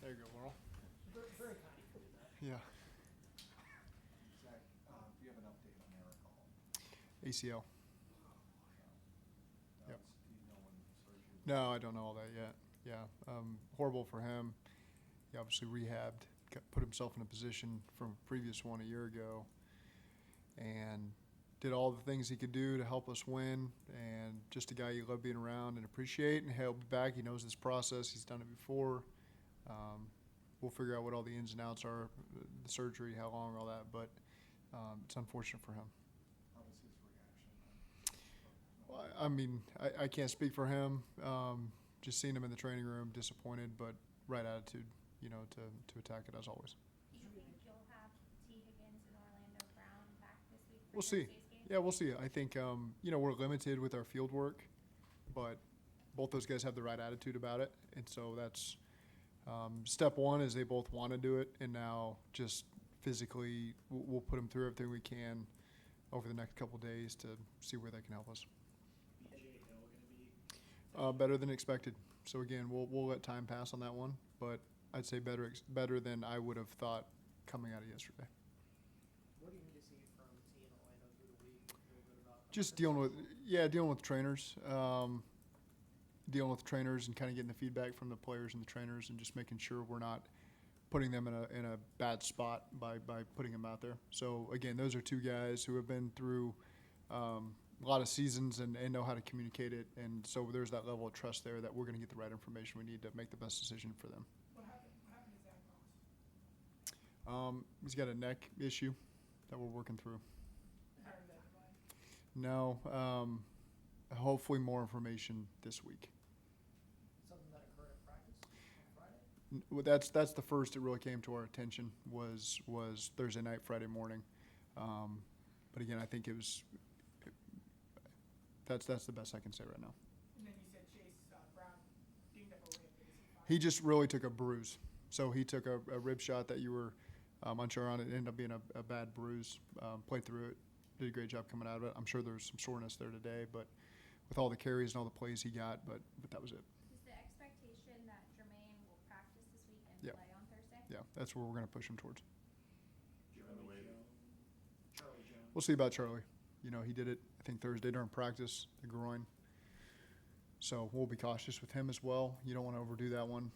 There you go, Laurel. Very, very kind of you to do that. Yeah. Zach, do you have an update on Eric Hall? ACL. Yep. Do you know when surgery? No, I don't know all that yet. Yeah. Horrible for him. He obviously rehabbed, put himself in a position from a previous one a year ago, and did all the things he could do to help us win. And just a guy you love being around and appreciate. And he'll be back. He knows this process. He's done it before. We'll figure out what all the ins and outs are, the surgery, how long, all that. But it's unfortunate for him. How was his reaction? Well, I mean, I can't speak for him. Just seeing him in the training room, disappointed, but right attitude, to attack it as always. Do you think you'll have Tee Higgins and Orlando Brown back this week for We'll see. Thursday's game? Yeah, we'll see. I think, we're limited with our field work, but both those guys have the right attitude about it. And so that's step one is they both want to do it. And now just physically, we'll put them through everything we can over the next couple of days to see where they can help us. BJ Hill going to be? Better than expected. So again, we'll let time pass on that one, but I'd say better than I would have thought coming out of yesterday. What do you need to see from T and Orlando through the week? Feel good about Just dealing with trainers, and kind of getting the feedback from the players and the trainers, and just making sure we're not putting them in a bad spot by putting them out there. So again, those are two guys who have been through a lot of seasons and know how to communicate it, and so there's that level of trust there that we're going to get the right information we need to make the best decision for them. What happened to Zach Moss? He's got a neck issue that we're working through. How did that divide? No, hopefully more information this week. something that occurred at practice on Friday? Well, that's the first that really came to our attention was Thursday night, Friday morning. But again, I think that's the best I can say right now. And then you said Chase Brown dinged up a rib. Is he fine? He just really took a bruise. So he took a rib shot that you were unsure on. It ended up being a bad bruise. Played through it. Did a great job coming out of it. I'm sure there's some soreness there today, but with all the carries and all the plays he got, but that was it. Is the expectation that Jermaine will practice this week and Yeah. play on Thursday? Yeah, that's where we're going to push him towards. Charlie Jones. We'll see about Charlie. He did it, I think, Thursday during practice, the groin. So we'll be cautious with him as well. You don't want to overdo that one.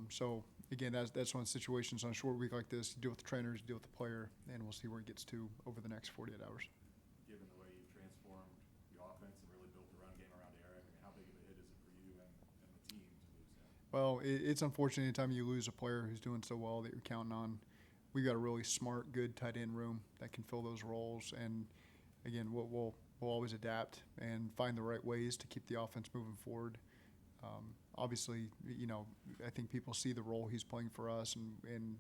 So, again, that's one of the situations on a short week like this. You deal with the trainers, you deal with the player, and we'll see where it gets to over the next 48 hours. Given the way you've transformed the offense and really built the run game around Eric, how big of a hit is it for you and the team to lose him? Well, it's unfortunate anytime you lose a player who's doing so well that you're counting on. We've got a really smart, good tight end room that can fill those roles. And, again, we'll always adapt and find the right ways to keep the offense moving forward. Obviously, I think people see the role he's playing for us and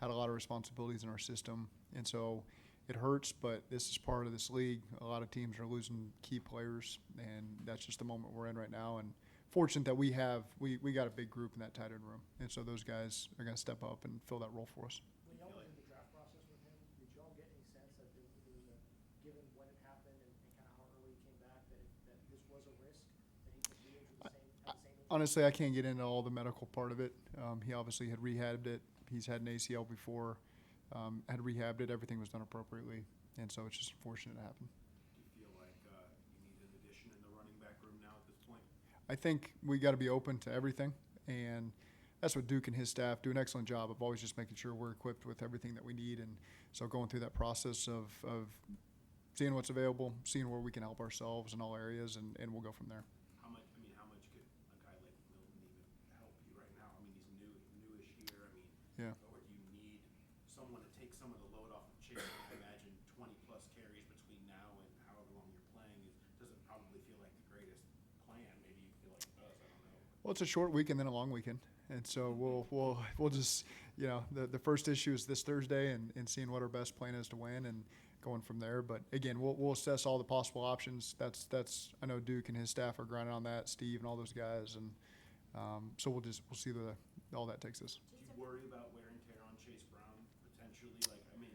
had a lot of responsibilities in our system. And so it hurts, but this is part of this league. A lot of teams are losing key players, and that's just the moment we're in right now. And fortunate that we got a big group in that tight end room. And so those guys are going to step up and fill that role for us. When y'all went in the draft process with him, did y'all get any sense that there was given when it happened and kind of how early he came back, that this was a risk, that he could re-injure have the same injury? Honestly, I can't get into all the medical part of it. He obviously had rehabbed it. He's had an ACL before, had rehabbed it. Everything was done appropriately. And so it's just unfortunate it happened. Do you feel like you need an addition in the running back room now at this point? I think we got to be open to everything. And that's what Duke and his staff do an excellent job of always just making sure we're equipped with everything that we need. And so going through that process of seeing what's available, seeing where we can help ourselves in all areas, and we'll go from there. How much could a guy like Milton even help you right now? I mean, he's newish here. I mean, Yeah. or do you need someone to take some of the load off of Chase? I imagine 20-plus carries between now and however long you're playing doesn't probably feel like the greatest plan. Maybe you feel like it does. I don't know. Well, it's a short week and then a long weekend. And so we'll just, the first issue is this Thursday and seeing what our best plan is to win and going from there. But again, we'll assess all the possible options. That's I know Duke and his staff are grinding on that, Steve and all those guys. And so we'll see where all that takes us. Do you worry about wear and tear on Chase Brown potentially? Like, I mean,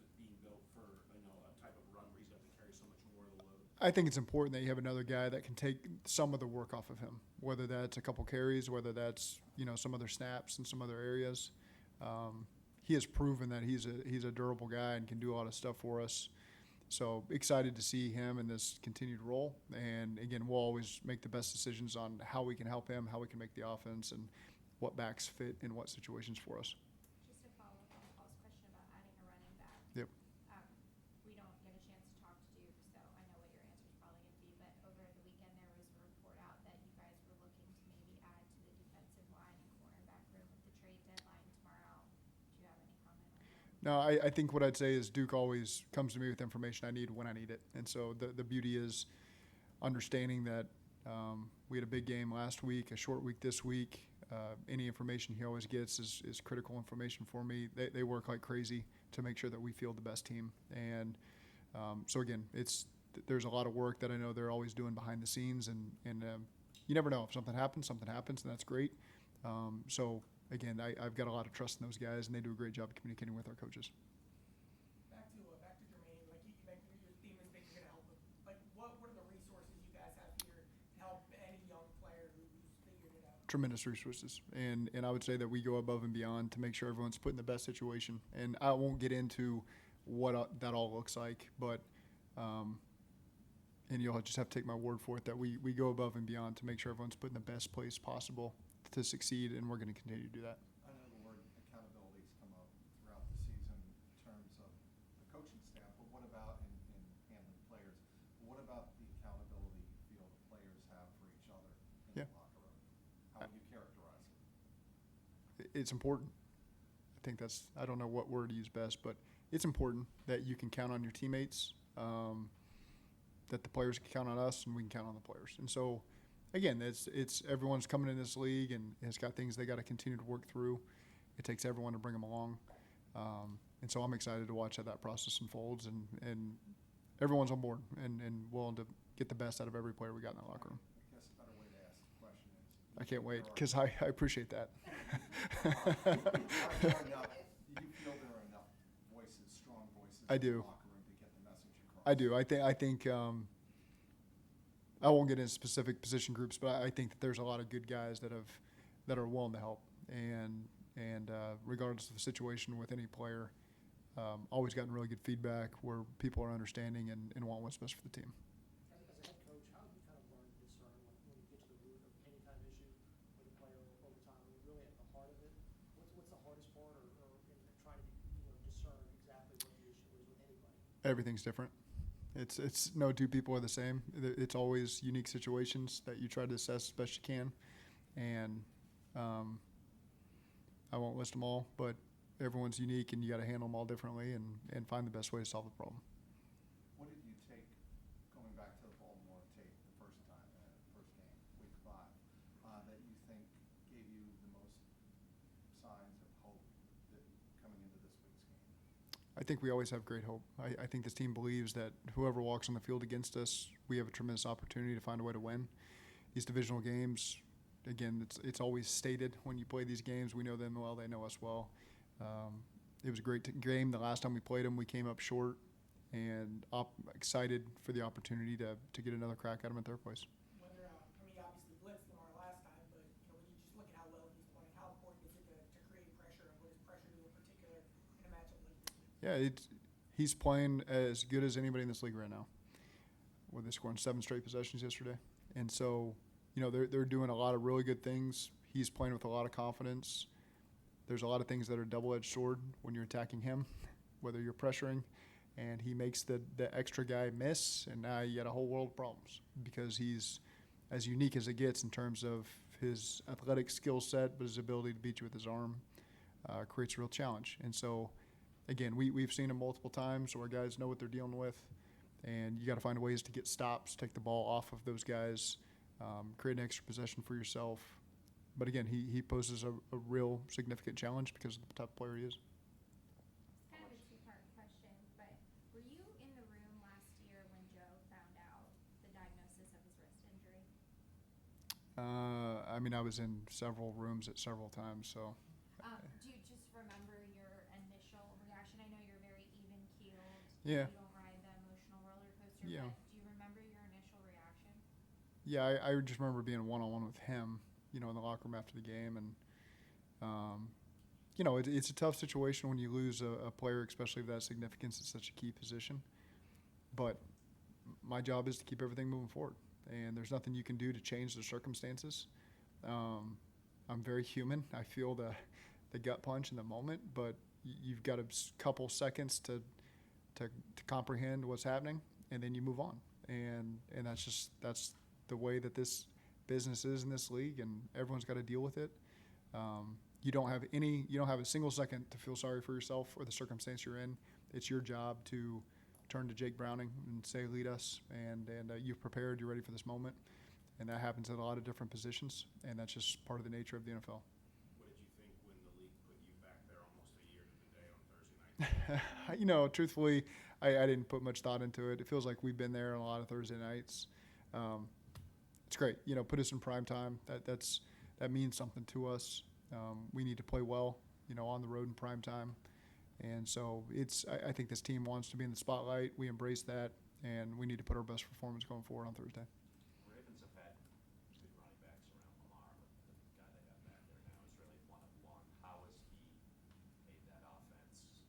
it's being built for a type of run where he's got to carry so much more of the load. I think it's important that you have another guy that can take some of the work off of him, whether that's a couple carries, whether that's, some other snaps in some other areas. He has proven that he's a durable guy and can do a lot of stuff for us. So excited to see him in this continued role. And again, we'll always make the best decisions on how we can help him, how we can make the offense, and what backs fit in what situations for us. Just to follow up on Paul's question about adding a running back. Yep. We don't get a chance to talk to Duke, so I know what your answer is probably going to be, but over the weekend there was a report out that you guys were looking to maybe add to the defensive line and cornerback room with the trade deadline tomorrow. Do you have any comment on that? No, I think what I'd say is Duke always comes to me with information I need when I need it. And so the beauty is understanding that we had a big game last week, a short week this week. Any information he always gets is critical information for me. They work like crazy to make sure that we field the best team. And so, again, there's a lot of work that I know they're always doing behind the scenes. And you never know. If something happens, and that's great. So, again, I've got a lot of trust in those guys, and they do a great job of communicating with our coaches. Back to Jermaine, like you mentioned, your theme is that you're going to help with, like, what are the resources you guys have here to help any young player who's figured it out? Tremendous resources, and I would say that we go above and beyond to make sure everyone's put in the best situation. And I won't get into what that all looks like, but and you'll just have to take my word for it that we go above and beyond to make sure everyone's put in the best place possible to succeed, and we're going to continue to do that. I know the word accountability's come up throughout the season in terms of the coaching staff, but what about in handling players? What about the accountability you feel the players have for each other in Yeah. the locker room? How would you characterize it? It's important. I think I don't know what word to use best, but it's important that you can count on your teammates, that the players can count on us, and we can count on the players. And so, again, it's everyone's coming in this league and has got things they got to continue to work through. It takes everyone to bring them along. And so I'm excited to watch how that process unfolds, and everyone's on board and willing to get the best out of every player we got in that locker room. I guess a better way to ask the question is. I can't wait because I appreciate that. Do you feel there are enough voices, strong voices I in do. the locker room to get the message across? I do. I think I won't get into specific position groups, but I think that there's a lot of good guys that are willing to help, and regardless of the situation with any player, always gotten really good feedback where people are understanding and want what's best for the team. As a head coach, how have you kind of learned to discern when you get to the root of any kind of issue with a player over time? I mean, really at the heart of it, what's the hardest part, or in trying to discern exactly what the issue is with anybody? Everything's different. It's no two people are the same. It's always unique situations that you try to assess as best you can, and I won't list them all, but everyone's unique, and you got to handle them all differently and find the best way to solve the problem. What did you take, going back to the Baltimore tape the first time, first game, week 5, that you think gave you the most signs of hope that coming into this week's game? I think we always have great hope. I think this team believes that whoever walks on the field against us, we have a tremendous opportunity to find a way to win. These divisional games, again, it's always stated when you play these games, we know them well, they know us well. It was a great game. The last time we played them, we came up short, and excited for the opportunity to get another crack at them at their place. Whether, you obviously blitzed Lamar last time, but when you just look at how well he's playing, how important is it to create pressure, and what does pressure do in particular in a matchup like this? Yeah, he's playing as good as anybody in this league right now. Well, they scored 7 straight possessions yesterday, and so they're doing a lot of really good things. He's playing with a lot of confidence. There's a lot of things that are double-edged sword when you're attacking him, whether you're pressuring, and he makes the extra guy miss, and now you got a whole world of problems because he's as unique as it gets in terms of his athletic skill set, but his ability to beat you with his arm creates a real challenge. And so, again, we've seen him multiple times where guys know what they're dealing with, and you got to find ways to get stops, take the ball off of those guys, create an extra possession for yourself. But again, he poses a real significant challenge because of the type of player he is. It's kind of a two-part question, but were you in the room last year when Joe found out the diagnosis of his wrist injury? I was in several rooms at several times, so. Do you just remember your initial reaction? I know you're very even-keeled. Yeah. You don't ride the emotional roller coaster, Yeah. but do you remember your Yeah, I just remember being one-on-one with him, in the locker room after the game, and it's a tough situation when you lose a player, especially of that significance at such a key position. But my job is to keep everything moving forward, and there's nothing you can do to change the circumstances. I'm very human. I feel the gut punch in the moment, but you've got a couple seconds to comprehend what's happening, and then you move on. And that's the way that this business is in this league, and everyone's got to deal with it. You don't have a single second to feel sorry for yourself or the circumstance you're in. It's your job to turn to Jake Browning and say, lead us, and you've prepared, you're ready for this moment. And that happens at a lot of different positions, and that's just part of the nature of the NFL. What did you think when the league put you back there almost a year to the day on Thursday night? Truthfully, I didn't put much thought into it. It feels like we've been there on a lot of Thursday nights. It's great. Put us in prime time. That means something to us. We need to play well, on the road in prime time. And so I think this team wants to be in the spotlight. We embrace that, and we need to put our best performance going forward on Thursday. Ravens have had good running backs around Lamar, but the guy they have back there now is really one of one. How has he made that offense, and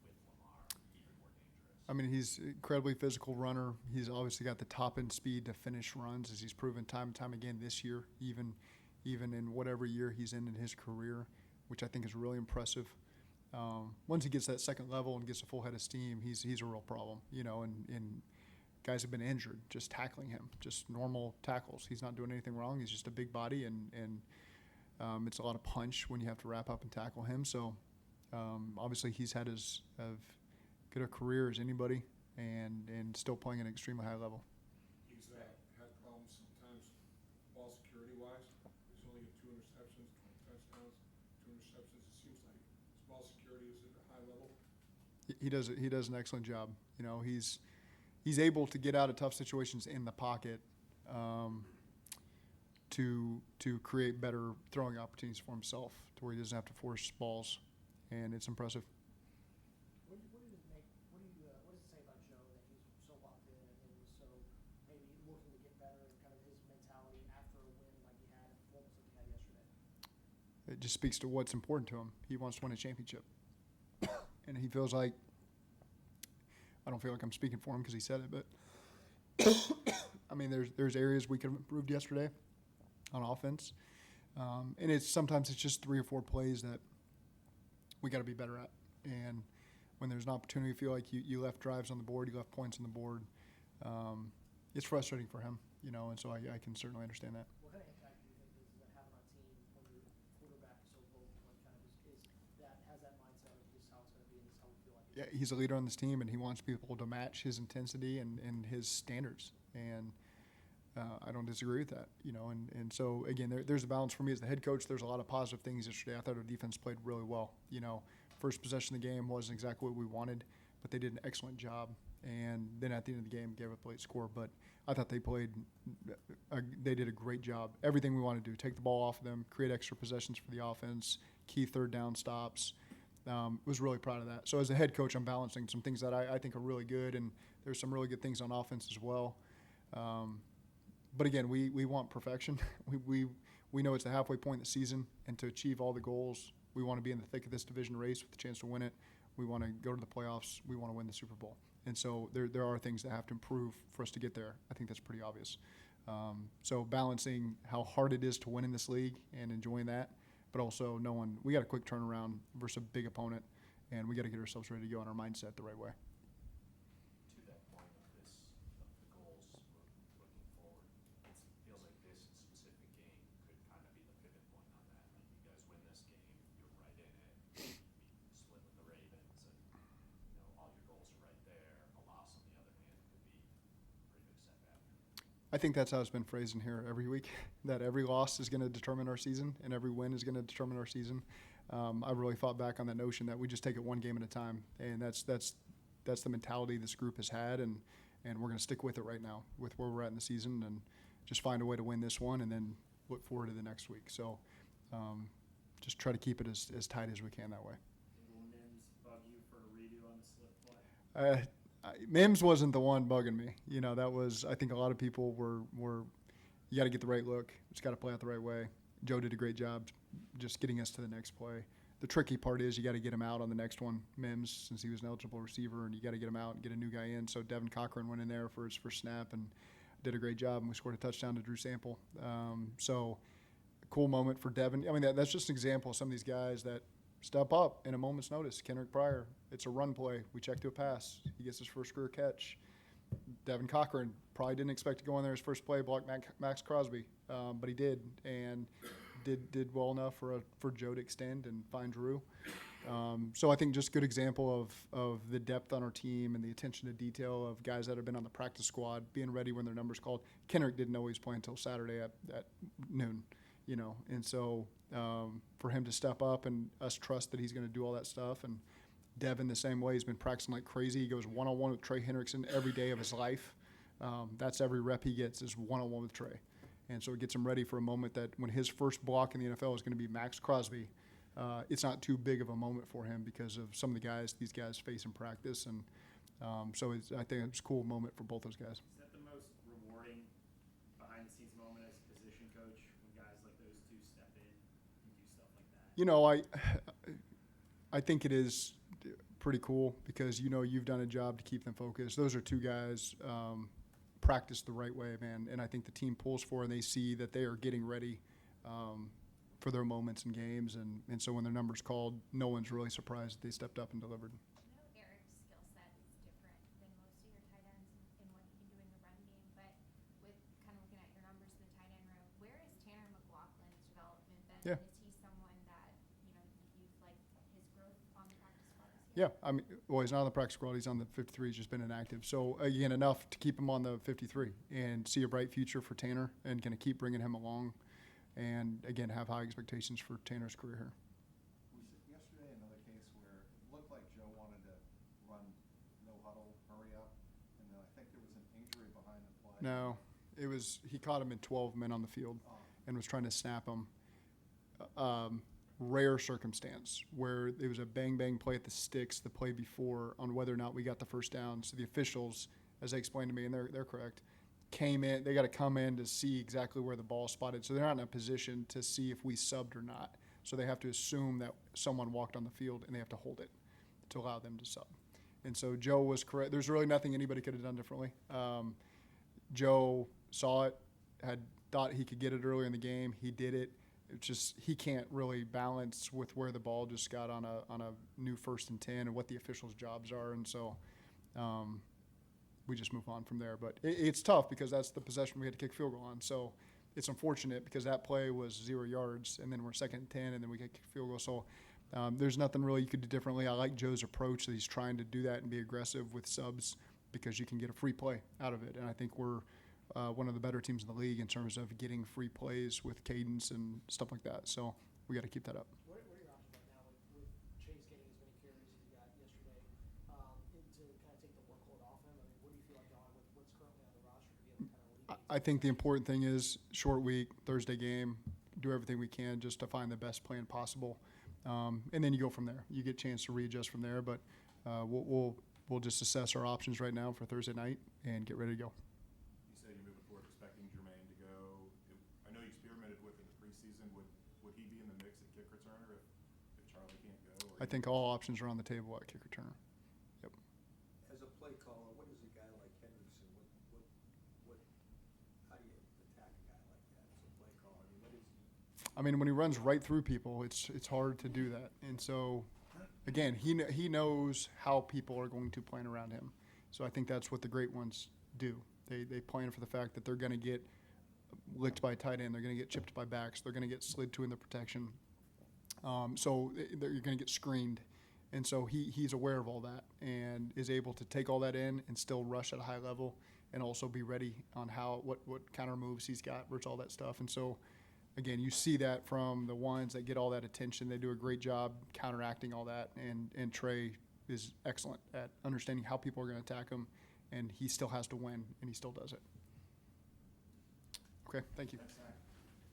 with Lamar, even more dangerous? I mean, he's an incredibly physical runner. He's obviously got the top-end speed to finish runs, as he's proven time and time again this year, even in whatever year he's in his career, which I think is really impressive. Once he gets that second level and gets a full head of steam, he's a real problem, and guys have been injured just tackling him, just normal tackles. He's not doing anything wrong. He's just a big body, and it's a lot of punch when you have to wrap up and tackle him. So obviously he's had as good a career as anybody, and still playing at an extremely high level. He's had problems sometimes ball security-wise. He's only got 2 interceptions, 20 touchdowns, 2 interceptions. It seems like his ball security is at a high level. He does an excellent job. He's able to get out of tough situations in the pocket to create better throwing opportunities for himself, to where he doesn't have to force balls, and it's impressive. What does it say about Joe that he's so locked in and was so maybe looking to get better, and kind of his mentality after a win like he had, a performance like he had yesterday? It just speaks to what's important to him. He wants to win a championship, and he feels like, I don't feel like I'm speaking for him because he said it, but I mean, there's areas we could have improved yesterday on offense, and sometimes it's just 3 or 4 plays that we got to be better at. And when there's an opportunity, you feel like you left drives on the board, you left points on the board. It's frustrating for him, and so I can certainly understand that. What kind of impact do you think does that have on a team when your quarterback is so vocal and kind of has that mindset of this is how it's going to be and this is how we feel like Yeah, he's a leader on this team, and he wants people to match his intensity and his standards. And I don't disagree with that, And so, again, there's a balance for me as the head coach. There's a lot of positive things yesterday. I thought our defense played really well. First possession of the game wasn't exactly what we wanted, but they did an excellent job. And then at the end of the game, gave up a late score. But I thought they did a great job. Everything we wanted to do, take the ball off of them, create extra possessions for the offense, key third down stops. Was really proud of that. So as a head coach, I'm balancing some things that I think are really good, and there's some really good things on offense as well. But again, we want perfection. We know it's the halfway point in the season, and to achieve all the goals, we want to be in the thick of this division race with a chance to win it. We want to go to the playoffs. We want to win the Super Bowl. And so there are things that have to improve for us to get there. I think that's pretty obvious. So balancing how hard it is to win in this league and enjoying that, but also knowing we got a quick turnaround versus a big opponent, and we got to get ourselves ready to go on our mindset the right way. To that point of the goals looking forward, it feels like this specific game could kind of be the pivot point on that. Like, you guys win this game, you're right in it. You split with the Ravens, and all your goals are right there. A loss, on the other hand, could be a pretty big setback. I think that's how it's been phrased in here every week, that every loss is going to determine our season and every win is going to determine our season. I've really fought back on that notion that we just take it one game at a time, and that's the mentality this group has had, and we're going to stick with it right now with where we're at in the season, and just find a way to win this one and then look forward to the next week. So just try to keep it as tight as we can that way. Will Mims bug you for a redo on the slip play? Mims wasn't the one bugging me. That was, I think a lot of people were you got to get the right look. It's got to play out the right way. Joe did a great job just getting us to the next play. The tricky part is you got to get him out on the next one, Mims, since he was an eligible receiver, and you got to get him out and get a new guy in. So Devin Cochran went in there for his first snap and did a great job, and we scored a touchdown to Drew Sample. So a cool moment for Devin. I mean, that's just an example of some of these guys that step up in a moment's notice. Kendrick Pryor, it's a run play. We check to a pass. He gets his first career catch. Devin Cochran probably didn't expect to go in there his first play, block Max Crosby, but he did, and did well enough for Joe to extend and find Drew. So I think just good example of the depth on our team and the attention to detail of guys that have been on the practice squad being ready when their number's called. Kendrick didn't know he was playing until Saturday at noon, and so for him to step up and us trust that he's going to do all that stuff. And Devin the same way. He's been practicing like crazy. He goes one-on-one with Trey Hendrickson every day of his life. That's every rep he gets is one-on-one with Trey. And so it gets him ready for a moment that when his first block in the NFL is going to be Max Crosby, it's not too big of a moment for him because of some of the guys these guys face in practice. And so I think it's a cool moment for both those guys. Is that the most rewarding behind-the-scenes moment as a position coach when guys like those two step in and do stuff like that? I think it is pretty cool because you've done a job to keep them focused. Those are two guys practice the right way, man, and I think the team pulls for and they see that they are getting ready for their moments in games, and so when their number's called, no one's really surprised that they stepped up and delivered. I know Eric's skill set is different than most of your tight ends in what he can do in the run game, but with kind of looking at your numbers in the tight end room, where is Tanner McLaughlin's development been? Yeah. Is he someone that you've liked his growth on the practice squad this Yeah, year? he's not on the practice squad. He's on the 53. He's just been inactive. So, again, enough to keep him on the 53 and see a bright future for Tanner and going to keep bringing him along and, again, have high expectations for Tanner's career here. Was it yesterday another case where it looked like Joe wanted to run no huddle, hurry up, and then I think there was an injury behind the play? No, he caught him in 12 men on the field and was trying to snap him. Rare circumstance where it was a bang-bang play at the sticks the play before on whether or not we got the first down. So the officials, as they explained to me, and they're correct, came in. They got to come in to see exactly where the ball spotted. So they're not in a position to see if we subbed or not. So they have to assume that someone walked on the field, and they have to hold it to allow them to sub. And so Joe was correct. There's really nothing anybody could have done differently. Joe saw it, had thought he could get it earlier in the game. He did it. It's just he can't really balance with where the ball just got on a new 1st and 10 and what the officials' jobs are. And so we just move on from there. But it's tough because that's the possession we had to kick field goal on. So it's unfortunate because that play was 0 yards, and then we're 2nd and 10, and then we get kick field goal. So there's nothing really you could do differently. I like Joe's approach that he's trying to do that and be aggressive with subs because you can get a free play out of it. And I think we're one of the better teams in the league in terms of getting free plays with cadence and stuff like that. So we got to keep that up. What are your options right now with Chase getting as many carries as he got yesterday to kind of take the workload off him? I mean, what do you feel like on with what's currently on the roster to be able to kind of alleviate? I think the important thing is short week, Thursday game, do everything we can just to find the best plan possible. And then you go from there. You get a chance to readjust from there, but we'll just assess our options right now for Thursday night and get ready to go. You said you're moving forward expecting Jermaine to go. I know you experimented with in the preseason. Would he be in the mix at kick returner if Charlie can't go? I think all options are on the table at kick returner. Yep. As a play caller, what is a guy like Hendrickson? How do you attack a guy like that as a play caller? I mean, what is he? I mean, when he runs right through people, it's hard to do that. And so, again, he knows how people are going to plan around him. So I think that's what the great ones do. They plan for the fact that they're going to get licked by a tight end. They're going to get chipped by backs. They're going to get slid to in the protection. So you're going to get screened. And so he's aware of all that and is able to take all that in and still rush at a high level and also be ready on what counter moves he's got versus all that stuff. And so, again, you see that from the ones that get all that attention. They do a great job counteracting all that. And Trey is excellent at understanding how people are going to attack him. And he still has to win, and he still does it. Okay, thank you. Thanks, Zach.